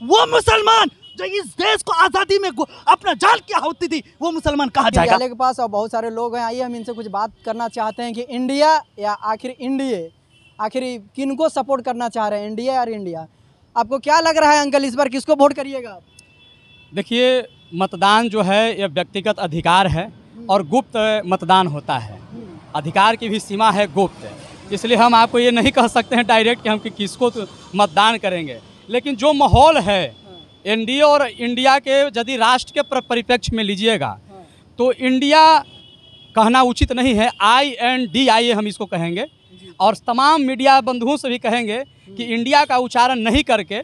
वो मुसलमान जो इस देश को आजादी में अपना जान की आहुति दी, वो मुसलमान कहा जाएगा? के पास और बहुत सारे लोग हैं, आइए हम इनसे कुछ बात करना चाहते हैं कि इंडिया या आखिर इंडिया, आखिर किनको सपोर्ट करना चाह रहे हैं, इंडिया या इंडिया? आपको क्या लग रहा है अंकल, इस बार किसको वोट करिएगा आप? देखिए, मतदान जो है ये व्यक्तिगत अधिकार है और गुप्त मतदान होता है। अधिकार की भी सीमा है गुप्त, इसलिए हम आपको ये नहीं कह सकते हैं डायरेक्ट कि हम किसको तो मतदान करेंगे। लेकिन जो माहौल है एनडीए और इंडिया के, यदि राष्ट्र के परिप्रेक्ष्य में लीजिएगा तो इंडिया कहना उचित नहीं है, INDIA हम इसको कहेंगे। और तमाम मीडिया बंधुओं से भी कहेंगे कि इंडिया का उच्चारण नहीं करके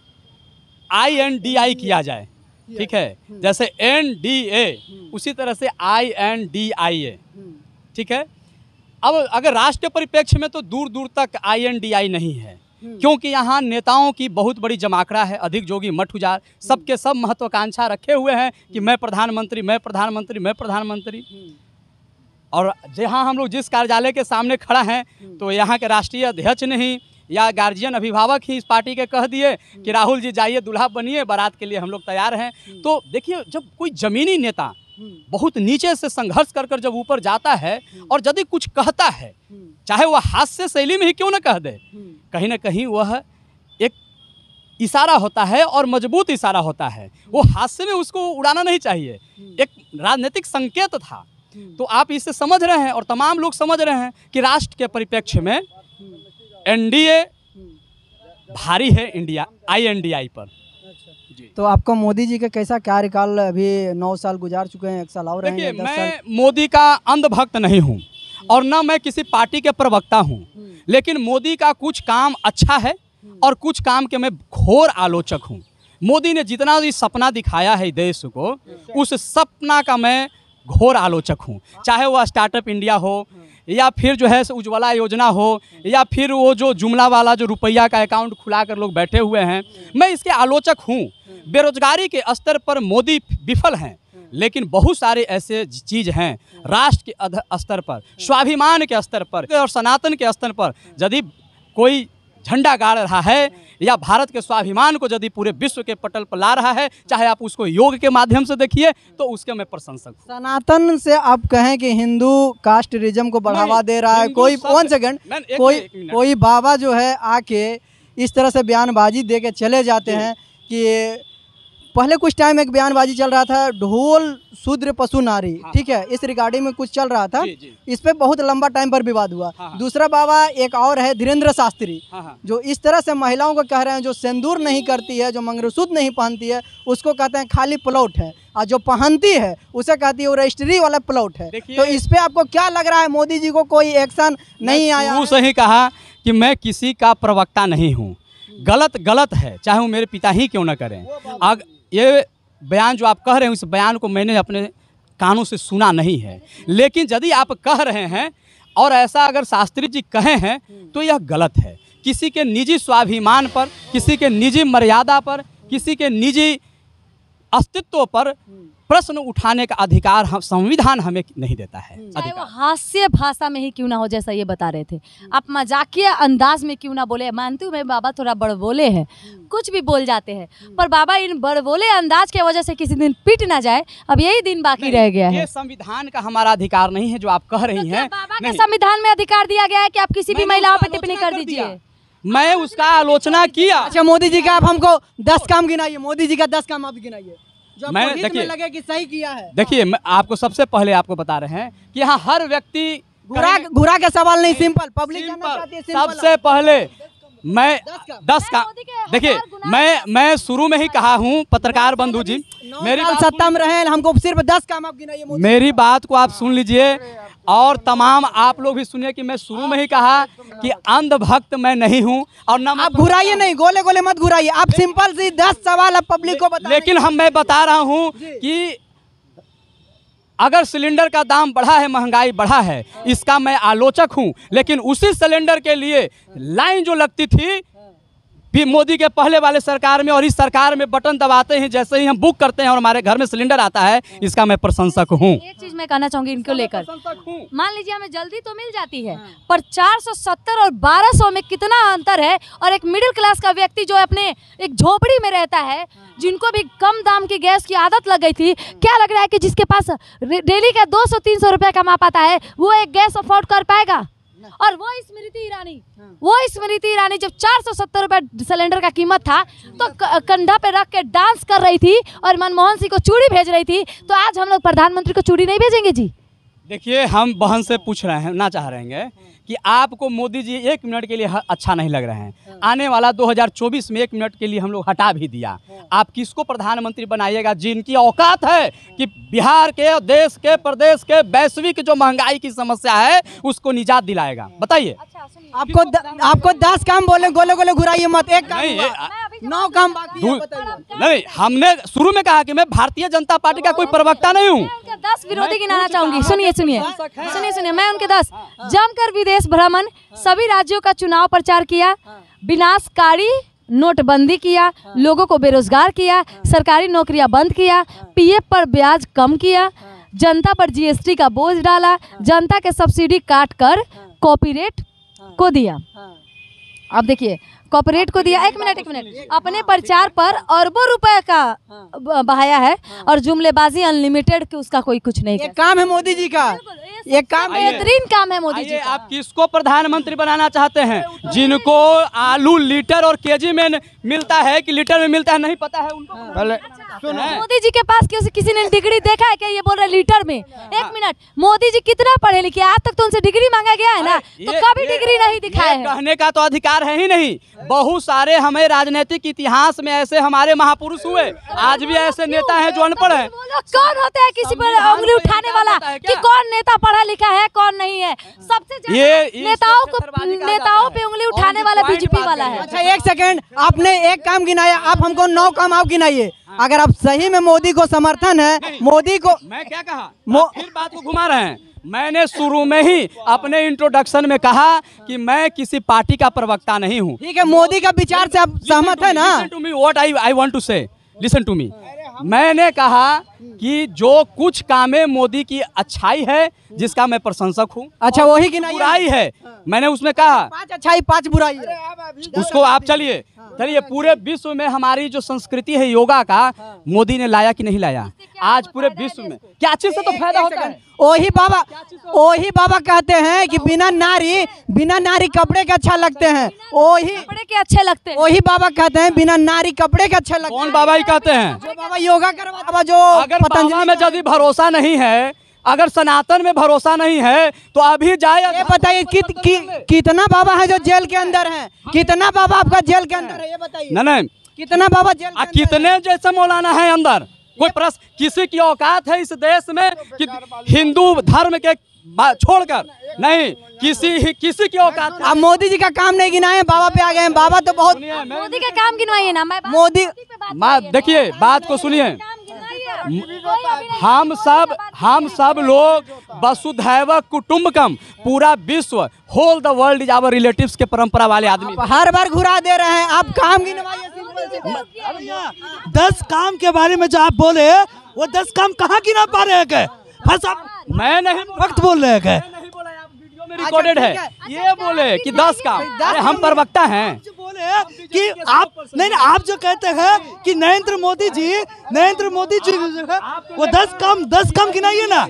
INDI किया जाए, ठीक है? जैसे NDA उसी तरह से INDIA, ठीक है? अब अगर राष्ट्रीय परिप्रेक्ष्य में तो दूर दूर तक INDI नहीं है, क्योंकि यहाँ नेताओं की बहुत बड़ी जमाकड़ा है, अधिक जोगी मठ उजार, सबके सब महत्वाकांक्षा रखे हुए हैं कि मैं प्रधानमंत्री, मैं प्रधानमंत्री, मैं प्रधानमंत्री। और जहाँ हम लोग जिस कार्यालय के सामने खड़ा हैं तो यहाँ के राष्ट्रीय अध्यक्ष ने ही या गार्जियन अभिभावक ही इस पार्टी के कह दिए कि राहुल जी जाइए, दुल्हा बनिए, बारात के लिए हम लोग तैयार हैं। तो देखिए, जब कोई जमीनी नेता बहुत नीचे से संघर्ष कर कर जब ऊपर जाता है और यदि कुछ कहता है, चाहे वह हास्य शैली में ही क्यों न कह दे, कहीं ना कहीं वह एक इशारा होता है और मजबूत इशारा होता है। वो हास्य में उसको उड़ाना नहीं चाहिए, एक राजनीतिक संकेत था। तो आप इसे समझ रहे हैं और तमाम लोग समझ रहे हैं कि राष्ट्र के परिप्रेक्ष्य में एनडीए भारी है इंडिया INDI पर। तो आपका मोदी जी का कैसा कार्यकाल, अभी 9 साल गुजार चुके हैं, 1 साल और रहेंगे? देखिए, मैं मोदी का अंधभक्त नहीं हूँ और न मैं किसी पार्टी के प्रवक्ता हूँ, लेकिन मोदी का कुछ काम अच्छा है और कुछ काम के मैं घोर आलोचक हूँ। मोदी ने जितना भी सपना दिखाया है देश को, उस सपना का मैं घोर आलोचक हूँ। चाहे वह स्टार्टअप इंडिया हो या फिर जो है उज्ज्वला योजना हो या फिर वो जो जुमला वाला जो रुपया का अकाउंट खुला कर लोग बैठे हुए हैं, मैं इसके आलोचक हूँ। बेरोजगारी के स्तर पर मोदी विफल हैं, लेकिन बहुत सारे ऐसे चीज़ हैं राष्ट्र के स्तर पर, स्वाभिमान के स्तर पर और सनातन के स्तर पर यदि कोई झंडा गाड़ रहा है या भारत के स्वाभिमान को यदि पूरे विश्व के पटल पर ला रहा है, चाहे आप उसको योग के माध्यम से देखिए, तो उसके मैं प्रशंसक हूं। सनातन से आप कहें कि हिंदू कास्टरिज्म को बढ़ावा दे रहा है कोई, 1 सेकंड, कोई बाबा जो है आके इस तरह से बयानबाजी दे के चले जाते हैं कि पहले कुछ टाइम एक बयानबाजी चल रहा था, ढोल शूद्र पशु नारी, ठीक है, इस रिगार्डिंग में कुछ चल रहा था, इस पे बहुत लंबा टाइम पर विवाद हुआ। दूसरा बाबा एक और है धीरेन्द्र शास्त्री, जो इस तरह से महिलाओं को कह रहे हैं जो सिंदूर नहीं करती है, जो मंगलसूत्र नहीं पहनती है, उसको कहते हैं खाली प्लॉट है, और जो पहनती है उसे कहती है वो रजिस्ट्री वाला प्लॉट है। तो इस पे आपको क्या लग रहा है, मोदी जी को कोई एक्शन नहीं आया? वो सही कहा कि मैं किसी का प्रवक्ता नहीं हूँ, गलत है, चाहे वो मेरे पिता ही क्यों न करें। ये बयान जो आप कह रहे हैं, इस बयान को मैंने अपने कानों से सुना नहीं है, लेकिन यदि आप कह रहे हैं और ऐसा अगर शास्त्री जी कहे हैं तो यह गलत है। किसी के निजी स्वाभिमान पर, किसी के निजी मर्यादा पर, किसी के निजी अस्तित्व पर प्रश्न उठाने का अधिकार हम संविधान हमें नहीं देता है। चाहे वो हास्य भाषा में ही क्यों ना हो, जैसा ये बता रहे थे आप, मजाकिया अंदाज में क्यों ना बोले। मानती हूँ मैं बाबा थोड़ा बड़बोले हैं, कुछ भी बोल जाते हैं, पर बाबा इन बड़बोले अंदाज की वजह से किसी दिन पिट ना जाए, अब यही दिन बाकी रह गया है। ये संविधान का हमारा अधिकार नहीं है जो आप कह रही हैं। बाबा के संविधान में अधिकार दिया गया है कि आप किसी भी महिलाओं पर टिप्पणी कर दीजिए। मैं उसका आलोचना किया। अच्छा, मोदी जी का आप हमको 10 काम गिनाइए, मोदी जी का 10 काम आप गिनाइए जो मैंने देखिए लगे कि सही किया है। देखिए, मैं आपको सबसे पहले आपको बता रहे हैं कि यहाँ हर व्यक्ति घुरा के सवाल नहीं, सिंपल पब्लिक जानना चाहती है। सबसे पहले मैं 10 का, देखिए मैं शुरू में ही कहा हूँ पत्रकार बंधु जी, मेरी सत्ता में रहे, हमको सिर्फ 10 काम आप गिनाइए। मेरी बात को आप सुन लीजिए और तमाम आप लोग भी सुनिए कि मैं शुरू में ही कहा कि अंधभक्त मैं नहीं हूं और ना आप घुराइए नहीं, गोले गोले मत घुराइए, आप सिंपल सी 10 सवाल आप पब्लिक को बताइए। लेकिन मैं बता रहा हूं कि अगर सिलेंडर का दाम बढ़ा है, महंगाई बढ़ा है, इसका मैं आलोचक हूं, लेकिन उसी सिलेंडर के लिए लाइन जो लगती थी मोदी के पहले वाले सरकार में और इस सरकार में बटन दबाते हैं जैसे ही हम बुक करते हैं और हमारे घर में सिलेंडर आता है, इसका मैं प्रशंसक हूँ। एक चीज मैं कहना चाहूंगी इनको लेकर, मान लीजिए हमें जल्दी तो मिल जाती है, पर 470 और 1200 में कितना अंतर है। और एक मिडिल क्लास का व्यक्ति जो अपने एक झोपड़ी में रहता है, जिनको भी कम दाम की गैस की आदत लग गई थी, क्या लग रहा है कि जिसके पास डेली का 200-300 रुपया कमा पाता है वो एक गैस अफोर्ड कर पाएगा? और वो स्मृति ईरानी जब 470 रुपए सिलेंडर का कीमत था तो कंधा पे रख के डांस कर रही थी और मनमोहन सिंह को चूड़ी भेज रही थी, तो आज हम लोग प्रधानमंत्री को चूड़ी नहीं भेजेंगे जी? देखिए, हम बहन से पूछ रहे हैं, ना चाह रहे हैं कि आपको मोदी जी 1 मिनट के लिए अच्छा नहीं लग रहे हैं। आने वाला 2024 में 1 मिनट के लिए हम लोग हटा भी दिया, आप किसको प्रधानमंत्री बनाइएगा जिनकी औकात है कि बिहार के, देश के, प्रदेश के वैश्विक जो महंगाई की समस्या है उसको निजात दिलाएगा? बताइए। आपको 10 काम बोले, गोले गोले घुराइए मत। एक काम नहीं, 9 काम बाकी है, बताइए। नहीं, हमने शुरू में कहा कि मैं भारतीय जनता पार्टी का कोई प्रवक्ता नहीं हूँ। 10 विरोधी गिनाना चाहूंगी, सुनिए, मैं उनके 10 जमकर विदेश भ्रमण, सभी राज्यों का चुनाव प्रचार किया, विनाशकारी नोटबंदी किया, लोगों को बेरोजगार किया, सरकारी नौकरियां बंद किया, पीएफ पर ब्याज कम किया, जनता पर जीएसटी का बोझ डाला, जनता के सब्सिडी काट कर कॉर्पोरेट को दिया। अब देखिए, कॉर्पोरेट को दिया। एक मिनट, अपने प्रचार पर अरबों रुपए का बहाया है और जुमलेबाजी अनलिमिटेड के उसका कोई कुछ नहीं। एक काम है मोदी जी का, एक काम बेहतरीन काम है मोदी जी। आप किसको प्रधानमंत्री बनाना चाहते हैं? जिनको आलू लीटर और केजी में मिलता है कि लीटर में मिलता है नहीं पता है उनको। पहले मोदी जी के पास किसी ने डिग्री देखा है क्या? ये बोल रहे लीटर में। एक मिनट, मोदी जी कितना पढ़े लिखे? आज तक तो उनसे डिग्री मांगा गया है ना, तो कभी डिग्री नहीं दिखाया है। कहने का तो अधिकार है ही नहीं। बहुत सारे हमें राजनीतिक इतिहास में ऐसे हमारे महापुरुष हुए, आज भी ऐसे नेता हैं जो अनपढ़ हैं। कौन होता है किसी पर उंगली उठाने वाला कि कौन नेता पढ़ा लिखा है कौन नहीं है? सबसे ज्यादा नेताओं पे उंगली उठाने वाला बीजेपी वाला है। अच्छा, 1 सेकंड, आपने एक काम गिनाया, आप हमको 9 काम आप गिनाइए। अगर आप सही में मोदी को समर्थन है, मोदी को मैं क्या कहा, फिर बात को घुमा रहे हैं। मैंने शुरू में ही अपने इंट्रोडक्शन में कहा कि मैं किसी पार्टी का प्रवक्ता नहीं हूँ। ठीक है, मोदी का विचार से आप सहमत है ना? Listen to me what I want to say. Listen to me. मैंने कहा कि जो कुछ कामें मोदी की अच्छाई है जिसका मैं प्रशंसक हूँ। अच्छा, वही की बुराई है मैंने उसमें कहा 5 अच्छाई 5 बुराई है। उसको आप चलिए पूरे विश्व में हमारी जो संस्कृति है योगा का, मोदी ने लाया कि नहीं लाया? आज पूरे विश्व में क्या चीज से तो फायदा होता है? वही बाबा कहते हैं कि बिना नारी कपड़े के अच्छा लगते हैं। वही कपड़े के अच्छे लगते हैं। वही बाबा कहते हैं बिना नारी कपड़े के अच्छे लगते हैं। कौन बाबा ही कहते हैं? जो बाबा योगा करवा, जो अगर पतंजलि में यदि भरोसा नहीं है, अगर सनातन में भरोसा नहीं है तो अभी जाए। ये बताइए कितना बाबा है जो जेल के अंदर है? कितना बाबा आपका जेल के अंदर है, ये बताइए। नहीं, कितना बाबा जेल के अंदर कितने जैसे मौलाना है अंदर? कोई प्रश्न? किसी की औकात है इस देश में कि हिंदू धर्म के छोड़कर? नहीं, किसी की औकात। आप मोदी जी का काम नहीं गिनाए, बाबा पे आ गए हैं। बाबा तो बहुत, मोदी का काम गिनवाइए ना। मोदी, देखिए बात को सुनिए, हम सब लोग वसुधैव कुटुंबकम, पूरा विश्व, whole the world is our relatives के परंपरा वाले आदमी। हर बार घुरा दे रहे हैं, आप काम गिनवाइए। 10 काम के बारे में जो आप बोले, वो 10 काम कहाँ गिना पा रहे हैं? बस आप, मैं नहीं वक्त बोल रहे हैं। रिकॉर्डेड है, ये बोले कि 10 काम। अरे हम प्रवक्ता हैं। बोले कि आप नहीं, आप जो कहते हैं कि नरेंद्र मोदी जी वो 10 काम गिनाइए ना।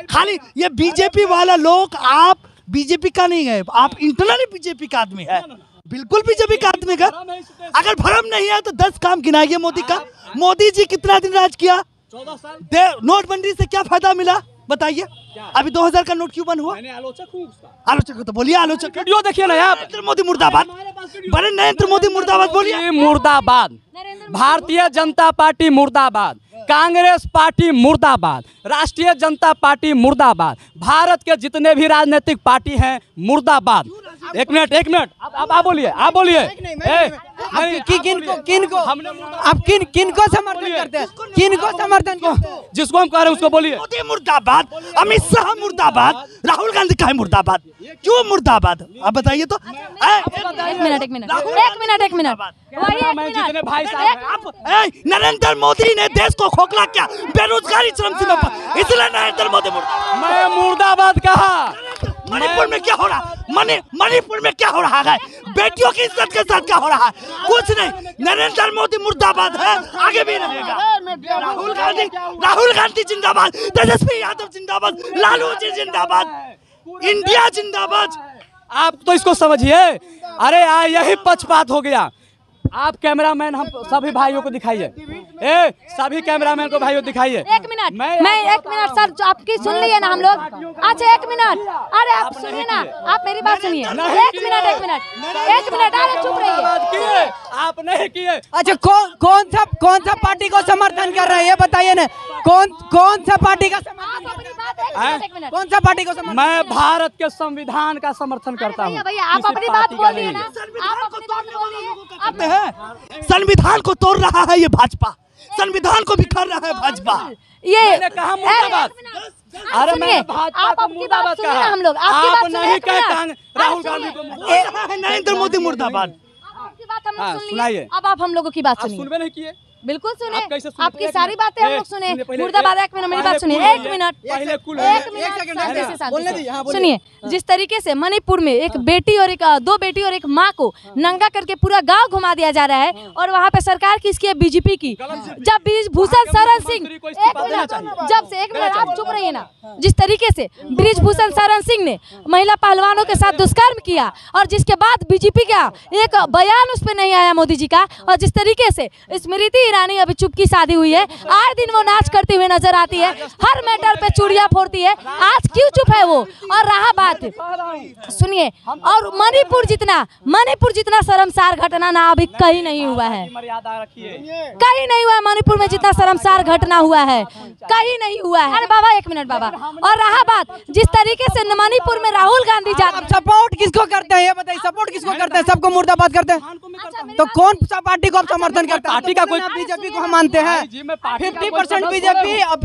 खाली ये बीजेपी वाला लोग, आप बीजेपी का नहीं है, आप इंटरनली बीजेपी का आदमी है, बिल्कुल बीजेपी का आदमी का। अगर भरम नहीं है तो 10 काम गिनाइए मोदी का। मोदी जी कितना दिन राज किया? 14 साल। नोटबंदी से क्या फायदा मिला बताइए? अभी 2000 का नोट क्यों बंद हुआ? मैंने आलोचक हूँ उसका। आलोचक तो बोलिए, आलोचक वीडियो देखिए ना आप। नरेंद्र मोदी मुर्दाबाद, बड़े नरेंद्र मोदी मुर्दाबाद बोलिए। मुर्दाबाद, भारतीय जनता पार्टी मुर्दाबाद, कांग्रेस पार्टी मुर्दाबाद, राष्ट्रीय जनता पार्टी मुर्दाबाद, भारत के जितने भी राजनीतिक पार्टी हैं मुर्दाबाद। एक मिनट, आप बोलिए। किनको आप किनको समर्थन करते हैं? किनको समर्थन करते हैं? जिसको हम कह रहे हैं उसको बोलिए। मोदी मुर्दाबाद, अमित शाह मुर्दाबाद, राहुल गांधी का है मुर्दाबाद, क्यों मुर्दाबाद? आप बताइए तो। एक मिनट जितने भाई साहब नरेंद्र मोदी ने देश को खोखला किया, बेरोजगारी चरम सीमा पर, इसलिए नरेंद्र मोदी मुर्दाबाद। मैं मुर्दाबाद कहा। मणिपुर में क्या हो रहा है? मणिपुर में क्या हो रहा है? बेटियों की इज्जत के साथ क्या हो रहा है? कुछ नहीं। नरेंद्र मोदी मुर्दाबाद है, आगे भी रहेगा। राहुल गांधी जिंदाबाद, तेजस्वी यादव जिंदाबाद, लालू जी जिंदाबाद, इंडिया जिंदाबाद। आप तो इसको समझिए। अरे यार यही पक्षपात हो गया। आप कैमरामैन हम सभी भाइयों को दिखाइए, सभी कैमरामैन को भाइयों दिखाइए। एक मिनट मैं 1 मिनट सर, जो आपकी सुन लिए ना हम लोग। अच्छा 1 मिनट, अरे आप सुनिए ना, आप मेरी बात सुनिए। 1 मिनट, अरे चुप रहिए। आप नहीं किए। अच्छा कौन सा पार्टी को समर्थन कर रहे हैं ये बताइए ना। कौन सा पार्टी का कौन सा पार्टी को समर्थन? मैं भारत के संविधान का समर्थन करता हूँ। भैया आप अपनी बात बोलिए ना, आप अपनी बात बोलिए। संविधान को तोड़ रहा है ये भाजपा, संविधान को बिखर रहा है भाजपा। ये कहा मुर्दाबाद। अरे मैं भाजपा को मुर्दाबाद कहा। हम लोग आप नहीं कहते राहुल गांधी को नरेंद्र मोदी मुर्दाबाद। आपकी बात हम लोग सुन सुनाइए। लिए, अब आप हम लोगों की बात सुनिए। सुनबे नहीं किए। बिल्कुल सुने, आप कैसे सुने? आपकी सारी बातें हम लोग सुने। मुर्दाबाद। 1 मिनट मेरी बात सुनिए। 1 मिनट सुनिए। जिस तरीके से मणिपुर में एक बेटी और दो बेटी और एक माँ को नंगा करके पूरा गांव घुमा दिया जा रहा है, और वहाँ पे सरकार किसकी है? बीजेपी की। जब ब्रिजभूषण शरण सिंह, 1 मिनट, जब से 1 मिनट आप चुप रहिए ना। जिस तरीके से ब्रिजभूषण शरण सिंह ने महिला पहलवानों के साथ दुष्कर्म किया, और जिसके बाद बीजेपी का एक बयान उस पर नहीं आया मोदी जी का, और जिस तरीके से स्मृति ईरानी अभी चुपकी शादी हुई है, आए दिन वो नाच करती हुई नजर आती है, हर मैटर पे चूड़ियां फोड़ती है, आज क्यों चुप है वो? और रहा बात, सुनिए, और मणिपुर जितना शर्मसार घटना ना अभी कहीं नहीं हुआ है, कहीं नहीं हुआ है। मणिपुर में जितना शर्मसार घटना हुआ है कहीं नहीं हुआ है। अरे बाबा 1 मिनट बाबा। और रहा बात, जिस तरीके से मणिपुर में राहुल गांधी सपोर्ट किसको करते हैं ये बताइए? सपोर्ट किसको करते हैं? सबको मुर्दाबाद करते हैं तो कौन सा पार्टी को आप समर्थन करते हैं? पार्टी का कोई बीजेपी को हम मानते हैं। 50% बीजेपी और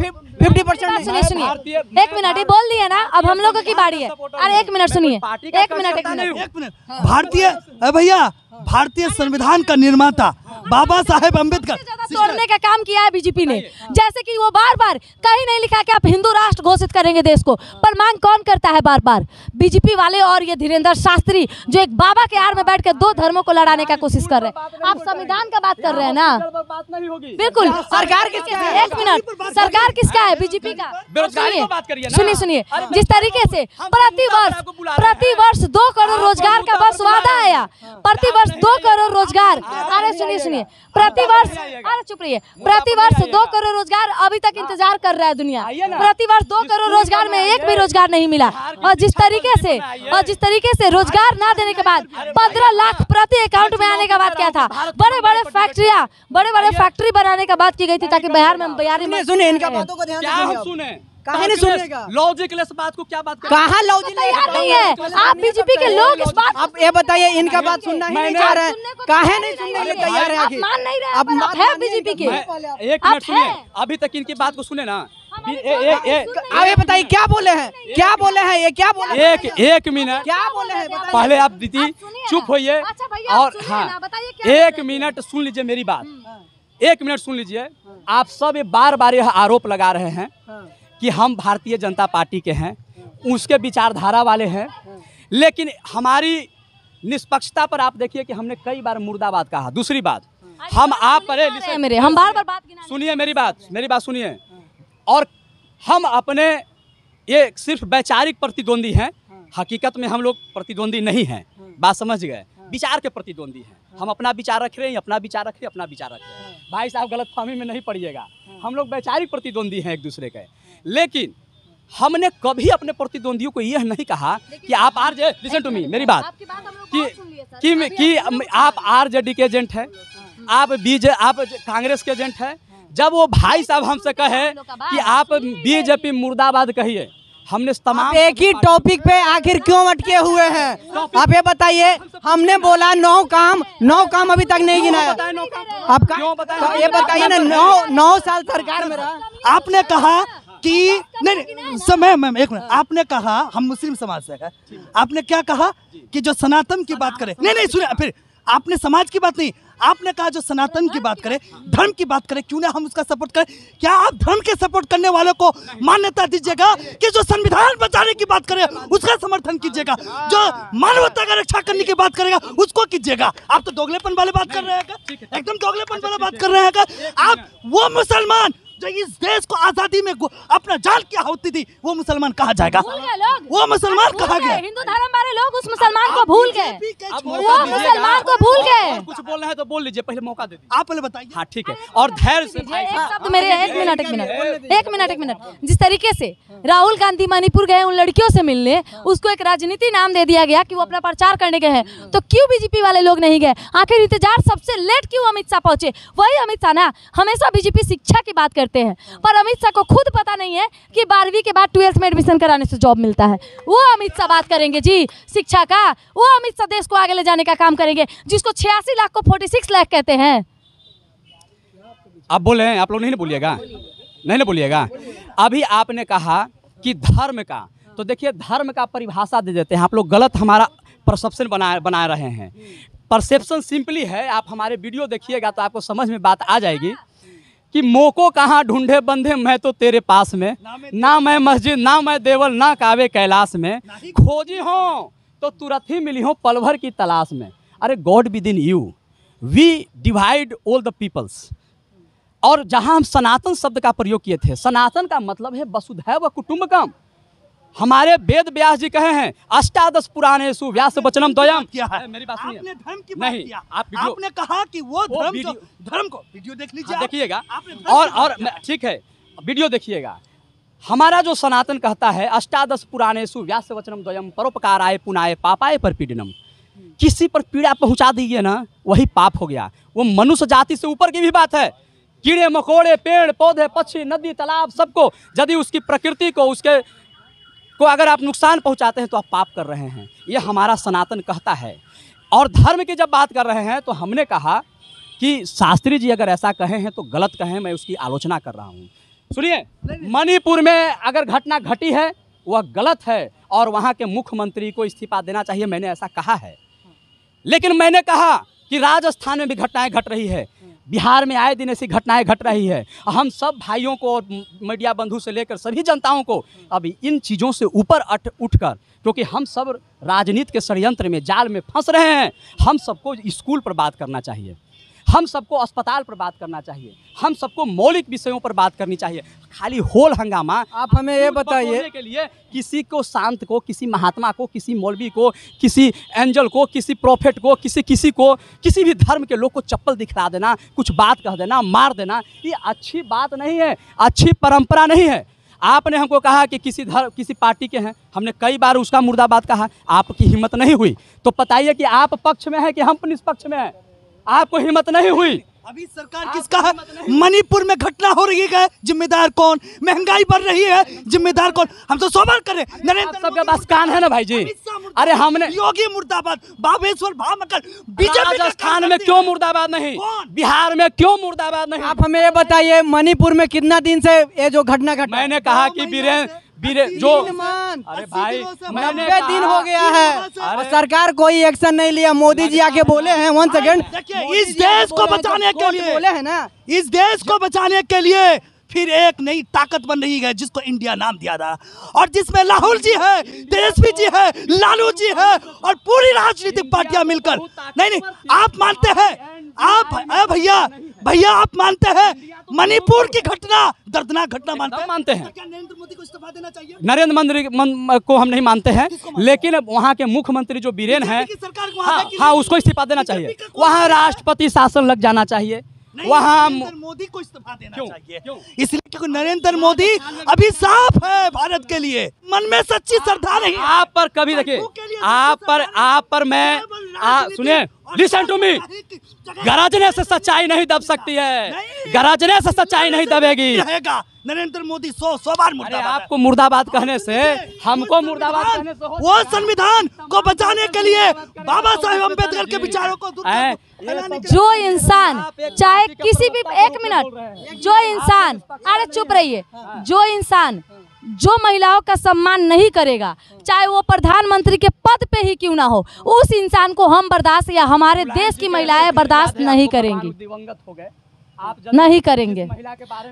50% सुनिए 1 मिनट ही बोल दिए ना, अब हम लोगों की बारी है। अरे 1 मिनट सुनिए, 1 मिनट। भारतीय संविधान का निर्माता बाबा साहेब अम्बेडकर तोड़ने का काम किया है बीजेपी ने। जैसे कि वो बार बार कहीं नहीं लिखा कि आप हिंदू राष्ट्र घोषित करेंगे देश को, पर मांग कौन करता है बार बार? बीजेपी वाले और ये धीरेन्द्र शास्त्री, जो एक बाबा के आड़ में बैठ कर 2 धर्मों को लड़ाने का कोशिश कर रहे हैं। आप संविधान का बात कर रहे हैं ना? बिल्कुल। सरकार किसकी है? 1 मिनट, सरकार किसका है? बीजेपी का। सुनिए, जिस तरीके से प्रति वर्ष 2 करोड़ रोजगार का बस वादा आया, प्रति वर्ष 2 करोड़ रोजगार। अरे सुनिए, प्रति वर्ष, अरे चुप रहिए, प्रति वर्ष 2 करोड़ रोजगार अभी तक इंतजार कर रहा है दुनिया। प्रति वर्ष 2 करोड़ रोजगार में एक भी रोजगार नहीं मिला। और जिस तरीके से रोजगार ना देने के बाद 15 लाख प्रति अकाउंट में आने का बात क्या था? बड़े बड़े फैक्ट्री बनाने का बात की गई थी, ताकि बिहार में सुने इनका बातों को ध्यान से सुने। कहाँ नहीं सुनेगा? लॉजिकलेस बात को क्या बात कर? कहाँ लॉजिक नहीं है? आप बीजेपी के लोग इस बात, आप ये बताइए, इनका बात सुनना ही नहीं चाह रहे हैं, काहे नहीं सुनने के लिए तैयार है? आप मान नहीं रहे, आप है बीजेपी के। 1 मिनट सुनिए, अभी तक इनकी बात को सुने ना। आप ये बताइए क्या बोले हैं? ये क्या बोले? एक मिनट क्या बोले हैं? पहले आप दीदी चुप होइए, और हाँ 1 मिनट सुन लीजिए मेरी बात। 1 मिनट सुन लीजिए। आप सब ये बार यह आरोप लगा रहे हैं कि हम भारतीय जनता पार्टी के हैं, उसके विचारधारा वाले हैं, लेकिन हमारी निष्पक्षता पर आप देखिए कि हमने कई बार मुर्दाबाद कहा। दूसरी बात, हम आप पर हम बार बात सुनिए, मेरी बात सुनिए। और हम अपने ये सिर्फ वैचारिक प्रतिद्वंदी हैं, हकीकत में हम लोग प्रतिद्वंदी नहीं हैं। बात समझ गए? विचार के प्रतिद्वंदी हैं। हम अपना विचार रख रहे हैं, अपना विचार रख रहे हैं। भाई साहब गलतफहमी में नहीं पड़िएगा, हम लोग वैचारिक प्रतिद्वंदी हैं एक दूसरे के। लेकिन हमने कभी अपने प्रतिद्वंदियों को यह नहीं कहा कि आप आरजे, लिसन टू मी, मेरी बात, कि आप आरजेडी के एजेंट हैं, आप कांग्रेस के एजेंट हैं। जब वो भाई साहब हमसे कहे कि आप बीजेपी मुर्दाबाद कहिए, हमने तमाम एक ही टॉपिक पे आखिर क्यों अटके हुए हैं? आप ये बताइए, हमने बोला 9 काम अभी तक नहीं गिनाया। आप क्यों बताएं? ये बताइए ना, 9 साल सरकार में रहा। आपने कहा कि नहीं समय मैम एक मिनट, आपने कहा हम मुस्लिम समाज से है, आपने क्या कहा कि जो सनातन की बात करे, नहीं सुनिए, फिर आपने समाज की बात नहीं, आपने कहा जो सनातन की बात करे, धर्म की बात करे, क्यों ना हम उसका सपोर्ट करें? क्या आप धर्म के सपोर्ट करने वालों को मान्यता दीजिएगा कि जो संविधान बचाने की बात करे उसका समर्थन कीजिएगा, जो मानवता का रक्षा करने की बात करेगा उसको कीजिएगा? आप तो दोगलेपन वाले बात कर रहे हैं क्या? एकदम दोगलेपन वाला बात कर रहे हैं क्या? आप वो मुसलमान जो इस देश को आजादी में अपना जान की आहुति दी, वो मुसलमान कहा जाएगा? वो मुसलमान कहा गया? हिंदू धर्म वाले लोग उस मुसलमान को भूल गए, वो मुसलमान को भूल गए। कुछ बोलना है तो बोल लीजिए, पहले मौका दे दीजिए। आप पहले बताइए। हाँ ठीक है, और धैर्य से एक शब्द मेरे, एक मिनट, जिस तरीके से राहुल गांधी मणिपुर गए उन लड़कियों से मिलने, उसको एक राजनीति नाम दे दिया गया कि वो अपना प्रचार करने गए हैं, तो क्यों बीजेपी वाले लोग नहीं गए? आखिर इंतजार सबसे लेट क्यों अमित शाह पहुंचे? वही अमित शाह ना, हमेशा बीजेपी शिक्षा की बात करते हैं, पर अमित शाह को खुद पता नहीं है कि 12वीं के बाद 12th में एडमिशन कराने से जॉब मिलता है। वो अमित शाह बात करेंगे जी शिक्षा का, वो अमित शाह देश को आगे ले जाने का काम करेंगे, जिसको 86 लाख को 46 लाख कहते हैं। आप बोले हैं, आप लोग नहीं बोलिएगा, नहीं बोलिएगा। अभी आपने कहा कि धर्म का, तो देखिए धर्म का परिभाषा दे देते हैं आप लोग, गलत हमारा परसेप्शन बना रहे हैं। परसेप्शन सिंपली है, आप हमारे वीडियो देखिएगा तो आपको समझ में बात आ जाएगी कि मोको कहाँ ढूंढे बंधे मैं तो तेरे पास में, ना मैं मस्जिद ना मैं देवल ना कावे कैलाश में, खोजी हो तो तुरंत ही मिली हो पल भर की तलाश में। अरे God within you we divide all the peoples. और जहाँ हम सनातन शब्द का प्रयोग किए थे, सनातन का मतलब है वसुधैव कुटुंबकम। हमारे वेद व्यास जी कहे हैं अष्टादश पुराणेषु व्यास वचनम द्वयम। क्या है? मेरी बात सुनिए, आपने धर्म की बात नहीं, किया, आप आपने कहा कि वो धर्म को वीडियो देख लीजिए, देखिएगा। और ठीक है, वीडियो देखिएगा। हमारा जो सनातन कहता है अष्टादश पुराणेषु व्यास वचनम द्वयम परोपकाराय पुनाय पापाय परपीडनम। किसी पर पीड़ा पहुंचा दीजिए ना, वही पाप हो गया। वो मनुष्य जाति से ऊपर की भी बात है। कीड़े मकोड़े, पेड़ पौधे, पक्षी, नदी तालाब, सबको यदि उसकी प्रकृति को, उसके को अगर आप नुकसान पहुंचाते हैं तो आप पाप कर रहे हैं, ये हमारा सनातन कहता है। और धर्म की जब बात कर रहे हैं तो हमने कहा कि शास्त्री जी अगर ऐसा कहे हैं तो गलत कहें, मैं उसकी आलोचना कर रहा हूँ। सुनिए, मणिपुर में अगर घटना घटी है वह गलत है और वहाँ के मुख्यमंत्री को इस्तीफा देना चाहिए, मैंने ऐसा कहा है। लेकिन मैंने कहा कि राजस्थान में भी घटनाएं घट रही है, बिहार में आए दिन ऐसी घटनाएं घट रही है। हम सब भाइयों को और मीडिया बंधु से लेकर सभी जनताओं को अभी इन चीज़ों से ऊपर उठकर, क्योंकि हम सब राजनीति के षड्यंत्र में, जाल में फंस रहे हैं। हम सबको स्कूल पर बात करना चाहिए, हम सबको अस्पताल पर बात करना चाहिए, हम सबको मौलिक विषयों पर बात करनी चाहिए। खाली होल हंगामा। आप हमें ये बताइए के लिए किसी को शांत को, किसी महात्मा को, किसी मौलवी को, किसी एंजल को, किसी प्रोफेट को, किसी को, किसी भी धर्म के लोग को चप्पल दिखला देना, कुछ बात कह देना, मार देना, ये अच्छी बात नहीं है, अच्छी परंपरा नहीं है। आपने हमको कहा कि किसी पार्टी के हैं, हमने कई बार उसका मुर्दाबाद कहा, आपकी हिम्मत नहीं हुई। तो बताइए कि आप पक्ष में हैं कि हम निष्पक्ष में हैं? आपको हिम्मत नहीं हुई। अभी सरकार किसका है? मणिपुर में घटना हो रही है, जिम्मेदार कौन? महंगाई बढ़ रही है, जिम्मेदार कौन? हम तो सवाल करें। नरेंद्र सबके पास कान है ना भाई जी। अरे हमने योगी मुर्दाबाद, बाबेश्वर भामकर, बीजेपी राजस्थान में क्यों मुर्दाबाद नहीं, बिहार में क्यों मुर्दाबाद नहीं? आप हमें ये बताइए, मणिपुर में कितना दिन से ये जो घटना घटा? मैंने कहा कि जो अरे भाई 90 दिन हो गया है और सरकार कोई एक्शन नहीं लिया। मोदी जी आके बोले हैं, 1 सेकंड, देखिए इस देश को बचाने के लिए बोले हैं ना, इस देश को बचाने के लिए फिर एक नई ताकत बन रही है जिसको इंडिया नाम दिया जा रहा, और जिसमें राहुल जी है, तेजस्वी जी है, लालू जी है और पूरी राजनीतिक पार्टियां मिलकर। नहीं, आप मानते हैं, आप भैया आप मानते हैं मणिपुर की घटना दर्दनाक घटना मानते हैं? क्या नरेंद्र मोदी को इस्तीफा देना चाहिए? नरेंद्र मोदी को हम नहीं मानते हैं, लेकिन वहाँ के मुख्यमंत्री जो बीरेन हैं, हाँ उसको इस्तीफा देना चाहिए। वहाँ राष्ट्रपति शासन लग जाना चाहिए, वहाँ मोदी को इस्तीफा देना चाहिए, इसलिए क्योंकि नरेंद्र मोदी अभी साफ है भारत के लिए, मन में सच्ची श्रद्धा नहीं। आप पर कभी देखिए, आप पर मैं सुनिए, लिसन टू मी, गरजने से सच्चाई नहीं दब सकती है, गरजने से सच्चाई नहीं दबेगी। रहेगा नरेंद्र मोदी 100 बार अरे मुर्दाबाद। आपको मुर्दाबाद कहने से, हमको मुर्दाबाद कहने से वो संविधान को बचाने के लिए बाबा साहेब अम्बेडकर के विचारों को जो इंसान चाहे किसी भी, एक मिनट, जो इंसान, अरे चुप रहिए, जो इंसान जो महिलाओं का सम्मान नहीं करेगा, चाहे वो प्रधानमंत्री के पद पे ही क्यों ना हो, उस इंसान को हम बर्दाश्त या हमारे देश की महिलाएं बर्दाश्त नहीं करेंगी, दिवंगत हो गए, नहीं करेंगे।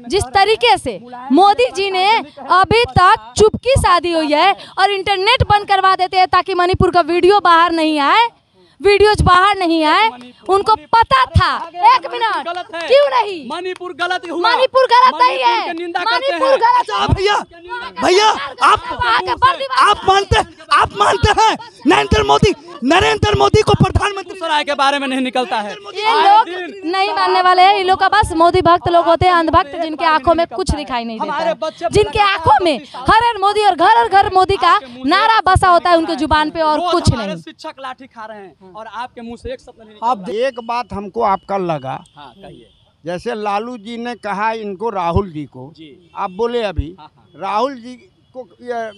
जिस तरीके से मोदी जी ने अभी तक चुपकी शादी हुई है और इंटरनेट बंद करवा देते हैं ताकि मणिपुर का वीडियो बाहर नहीं आए, वीडियोज बाहर नहीं आए, उनको पता था। एक मिनट, क्यों नहीं? मणिपुर गलत हुआ, मणिपुर गलत नहीं है, मणिपुर गलत। भैया भैया आप मानते हैं नरेंद्र मोदी को प्रधानमंत्री सराय के बारे में नहीं निकलता है। ये लोग नहीं मानने वाले हैं, इन लोग का बस मोदी भक्त लोग होते हैं, अंधभक्त, जिनके आंखों में कुछ दिखाई नहीं देता है, जिनके आंखों में हर मोदी और घर मोदी का नारा बसा होता है उनके जुबान पे और कुछ नहीं। शिक्षक लाठी खा रहे हैं और आपके मुंह से एक शब्द नहीं। अब एक बात हमको आपका लगा, हाँ कहिए। जैसे लालू जी ने कहा इनको, राहुल जी को जी। आप बोले अभी, हाँ, हाँ। राहुल जी को ये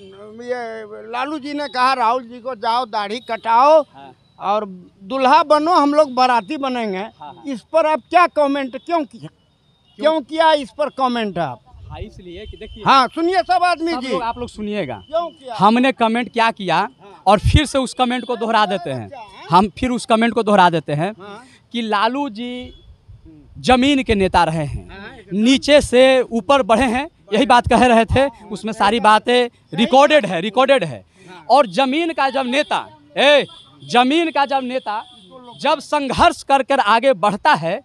लालू जी ने कहा राहुल जी को जाओ दाढ़ी कटाओ, हाँ। और दुल्हा बनो, हम लोग बाराती बनेंगे। हाँ। इस पर आप क्या कमेंट क्यों किया इस पर कमेंट आप? हाँ, इसलिए कि देखिए, हाँ सुनिए सब आदमी जी, आप लोग सुनिएगा, क्यों किया? हमने कमेंट क्या किया और फिर से उस कमेंट को दोहरा देते हैं, हम फिर उस कमेंट को दोहरा देते हैं कि लालू जी जमीन के नेता रहे हैं, नीचे से ऊपर बढ़े हैं, यही बात कह रहे थे, उसमें सारी बातें रिकॉर्डेड है। और जमीन का जब नेता जब संघर्ष कर आगे बढ़ता है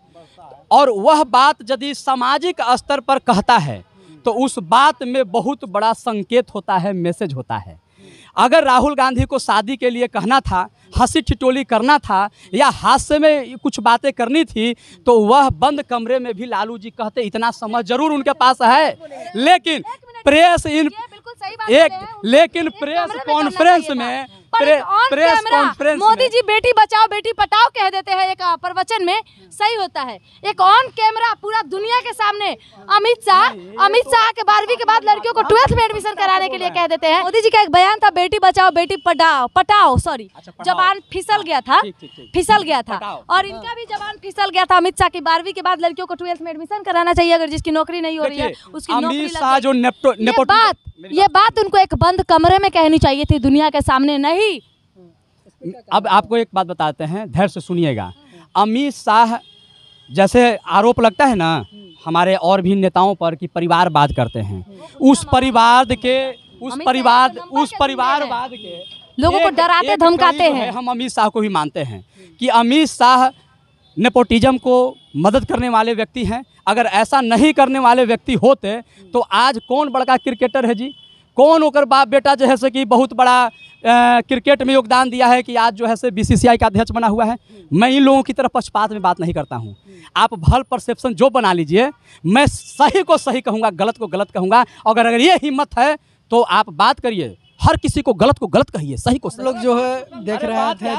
और वह बात यदि सामाजिक स्तर पर कहता है तो उस बात में बहुत बड़ा संकेत होता है, मैसेज होता है। अगर राहुल गांधी को शादी के लिए कहना था, हंसी ठिठोली करना था या हास्य में कुछ बातें करनी थी, तो वह बंद कमरे में भी लालू जी कहते, इतना समझ जरूर उनके पास है। लेकिन प्रेस कॉन्फ्रेंस में मोदी जी बेटी बचाओ बेटी पटाओ कह देते हैं एक प्रवचन में, सही होता है। एक ऑन कैमरा पूरा दुनिया के सामने अमित शाह के 12वीं के बाद लड़कियों को 12th में एडमिशन कराने के लिए कह देते हैं। मोदी जी का एक बयान था, बेटी बचाओ बेटी पटाओ, सॉरी जबान फिसल गया था और इनका भी जबान फिसल गया था। अमित शाह की 12वीं के बाद लड़कियों को 12th में एडमिशन कराना चाहिए, अगर जिसकी नौकरी नहीं हो रही है उसकी नौकरी लग जाए। ये बात उनको एक बंद कमरे में कहनी चाहिए थी, दुनिया के सामने नहीं। अब आपको एक बात बताते हैं, धैर्य से सुनिएगा। अमित शाह जैसे आरोप लगता है ना हमारे और भी नेताओं पर कि परिवारवाद करते हैं, उस परिवारवाद के लोगों को डराते धमकाते हैं। हम अमित शाह को भी मानते हैं कि अमित शाह नेपोटिज्म को मदद करने वाले व्यक्ति हैं। अगर ऐसा नहीं करने वाले व्यक्ति होते तो आज कौन बड़का क्रिकेटर है जी, कौन होकर बाप बेटा जो है से कि बहुत बड़ा क्रिकेट में योगदान दिया है कि आज जो है से BCCI का अध्यक्ष बना हुआ है। मैं इन लोगों की तरफ पक्षपात में बात नहीं करता हूं, आप भल परसेप्शन जो बना लीजिए, मैं सही को सही कहूँगा, गलत को गलत कहूँगा। अगर ये हिम्मत है तो आप बात करिए, हर किसी को गलत कहिए, सही को सही। लोग जो है देख रहे थे